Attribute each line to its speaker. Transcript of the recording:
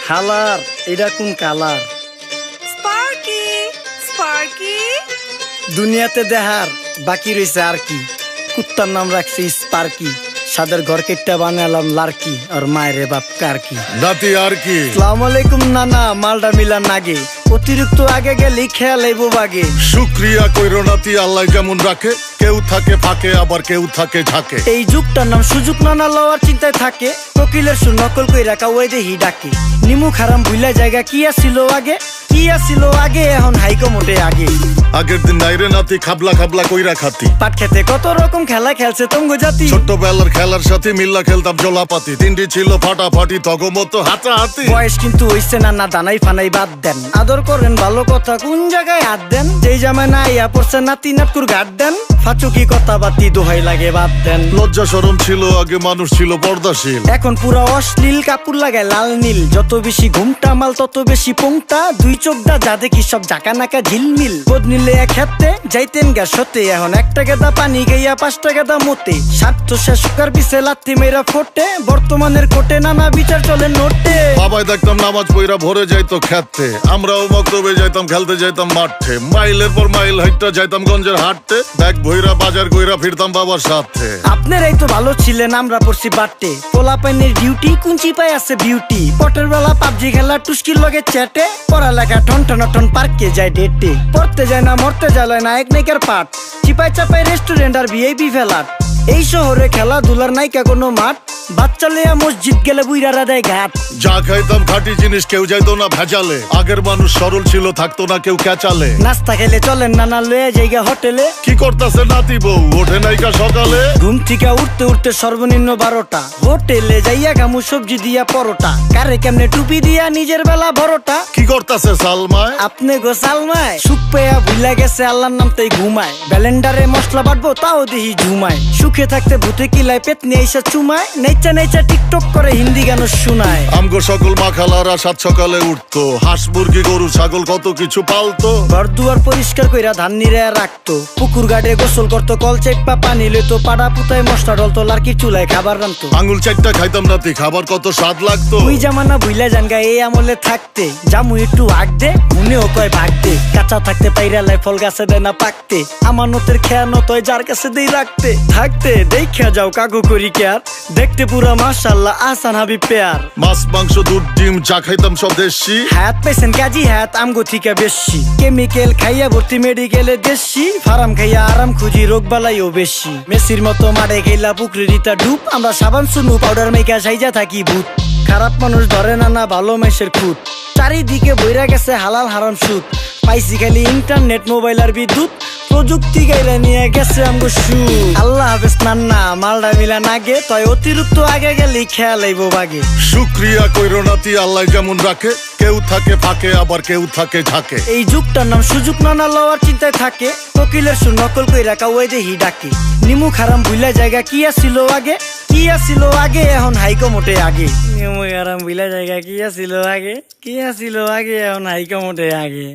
Speaker 1: হালার এটা কোন কালার?
Speaker 2: স্পার্কি স্পার্কি
Speaker 1: দুনিয়াতে দেহার বাকি রয়েছে আর কি। কুত্তার নাম রাখছি স্পার্কি, সাদের ঘর কেটটা বানালাম লার্কি, আর মায়ের বাপ কারকি।
Speaker 3: নাতি আর কি?
Speaker 1: আসসালামু আলাইকুম নানা, মালডা মিলা নাগে, অতিরিক্ত আগে গেলে খেয়াল আইবো বাগে।
Speaker 3: শুক্রিয়া কইরো নাতি, আল্লাহ যেমন রাখে, কেউ থাকে ফাঁকে আবার কেউ থাকে ঝাঁকে।
Speaker 1: এই যুগটার নাম সুযোগ নানা লওয়ার চিন্তায় থাকে, কোকিলের সুর নকল কই রাখা ওই দেহি ডাকে। নিমু খারাম ভুলা জায়গা কি আসিল আগে, কি আসিল আগে, এখন হাইকো মোটে আগে।
Speaker 3: আগের দিন নাইরে নাতি খাবলা খাবলা কইরা খাতি,
Speaker 1: পাট খেতে কত রকম খেলা খেলছে তঙ্গ জাতি।
Speaker 3: ছোট্টবেলার খেলার সাথে মিল্লা খেলতাম জলাপাতি, তিনটি ছিল ফাটাফাটি তগমতো হাতাহাতি।
Speaker 1: বয়স কিন্তু হইছে না দানাই ফানাই বাদ দেন, আদর করেন ভালো কথা কোন জায়গায় হাত দেন। যেই জামায় না ইয়া পড়ছে নাতি নাটকুর গাট দেন, ফাচুকি কথা বাতি দোহাই লাগে বাদ দেন।
Speaker 3: লজ্জা শরম ছিল আগে, মানুষ ছিল পর্দাশীল,
Speaker 1: এখন পুরো অশ্লীল, কাপড় লাগায় লাল নীল। যত বেশি ঘুমটা মাল তত বেশি পোংটা, দুই চোখদা যা দেখি সব জাকা নাকা ঝিলমিল। বোধ নিলে এক হাতে যাইতেন গা সতে, এখন একটা গেদা পানি গাইয়া 5টা গেদা মতে। স্বার্থ শেষ কার পিছে লাথি মেয়েরা ফোটে, বর্তমানের কোটে নানা বিচার চলে নোটে।
Speaker 3: বাবাই দেখতাম নামাজ পইরা ভরে যাইতো খেতে, আমরাও মক্তবে যাইতাম, খেলতে যাইতাম মাঠে। মাইলের পর মাইল হাইটটা যাইতাম গঞ্জের হাটতে, ব্যাগ ভইরা বাজার কইরা ফিরতাম বাবার সাথে।
Speaker 1: আপনারাই তো ভালো ছিলেন, আমরা পড়ছি বাটে। পোলা পাইনের ডিউটি কুঞ্চি পাই আছে বিউটি, পটের বেলা পাবজি খেলা টুস্কির লগে চ্যাটে। পড়ালেখা টন টন টন পার্কে যায় ডেটে, পড়তে যায় না মরতে যায় নায়ক নায়িকার পাট। চিপাই চাপাই রেস্টুরেন্ট আর ভিআইপি ফেলাট, এই শহরে খেলাধুলার নাইকা কোনো মাঠ। বাচ্চা লেয়া মসজিদ গেলে বুইরারা দেয় ঘাট।
Speaker 3: যা খাইতাম খাঁটি জিনিস, কেউ যাইতো না ভেজালে। আগের মানুষ সরল ছিল, থাকতো না কেউ ক্যাচালে।
Speaker 1: নাস্তা খেলে চলেন নানা লয়ে জায়গা হোটেলে।
Speaker 3: কি করতাছে নাতি বউ, ওঠে নাইকা সকালে।
Speaker 1: ঘুম থেকে উঠতে উঠতে সর্বনিম্ন 12টা, হোটেলে যাইয়া গামু সবজি দিয়া পরোটা। কারে কেমনে টুপি দিয়া নিজের বেলা বড়টা।
Speaker 3: কি করতাছে সালমায়?
Speaker 1: আপনি গো সালমায় সুখ পেয়া ভুলা গেছে আল্লাহর নাম তাই ঘুমায়। ব্যালেন্ডারে মশলা বাটবো তাও দেহি ঝুমায়। সুখে থাকতে ভূতে কিলায় পেট নিয়ে এসে চুমায়। নেচা নেচা টিকটক করে হিন্দি গান শোনায়।
Speaker 3: আমগো সকল মাখালারা সাত সকালে উঠতো, হাঁস মুরগি গরু ছাগল কত কিছু পালতো।
Speaker 1: ঘর দুয়ার পরিষ্কার কইরা ধান নিরে রাখতো, পুকুর গাড়ে গোসল করতো, কল চেপা পানি লইতো। পাড়া পুতায় মশলা ডলতো, লার্কি চুলায় খাবার রান্তো।
Speaker 3: আঙুল চারটা খাইতাম নাতি, খাবার কত স্বাদ লাগতো।
Speaker 1: ওই জামানা ভুইলা জানগা এই আমলে থাকতে, জামু একটু আগ দে মনেও কয় ভাগ দে। কাঁচা থাকতে পাইরালায় ফল গাছে দেয় না পাকতে, আমানতের খেয়ানত হয় যার কাছে দেই রাখতে। থাকতে দেখা যাও কাগু করি কেয়ার, দেখতে পুরা মাশাআল্লাহ আসান হাবি পেয়ার।
Speaker 3: মাছ মাংস দুধ ডিম যা খাইতাম সব দেশি,
Speaker 1: হাত পেছেন কাজী হাত আমগো থিকা বেশি। কেমিক্যাল খাইয়া ভর্তি মেডিকেলে দেশি, ফার্ম খাইয়া আরাম খুঁজি রোগ বালাইও বেশি। মেসির মতো মারে গেলা পুকুরে রিতা ডুব, আমরা সাবান সুনু পাউডার মেকা সাইজা থাকি ভূত। খারাপ মানুষ ধরে না ভালো মেসের খুঁত, চারিদিকে বইরা গেছে হালাল হারাম সুদ। পাইছি খালি ইন্টারনেট মোবাইল আর বিদ্যুৎ, প্রযুক্তি গাইলা নিয়ে গেছে আমগো সু। আল্লাহ হাফেজ নান্না, মালডা মিলা নাগে, তয় অতিরিক্ত আগে গেলে খেয়াল আইবো বাগে।
Speaker 3: শুক্রিয়া কইরো নাতি, আল্লাহ যেমন রাখে, কেউ থাকে ফাঁকে আবার কেউ থাকে ঝাঁকে।
Speaker 1: এই যুগটার নাম সুযোগ নানা লওয়ার চিন্তায় থাকে, কোকিলের সুর নকল কই রাখা ওই দেহি ডাকে। নিমু খারাম ভুলা জায়গা কি আসিল আগে, কি আসিল আগে, এখন হাইকো মোটে আগে। নিমু খারাম ভুলা জায়গা কি আসিল আগে, কি আসিল আগে, এখন হাইকো মোটে আগে।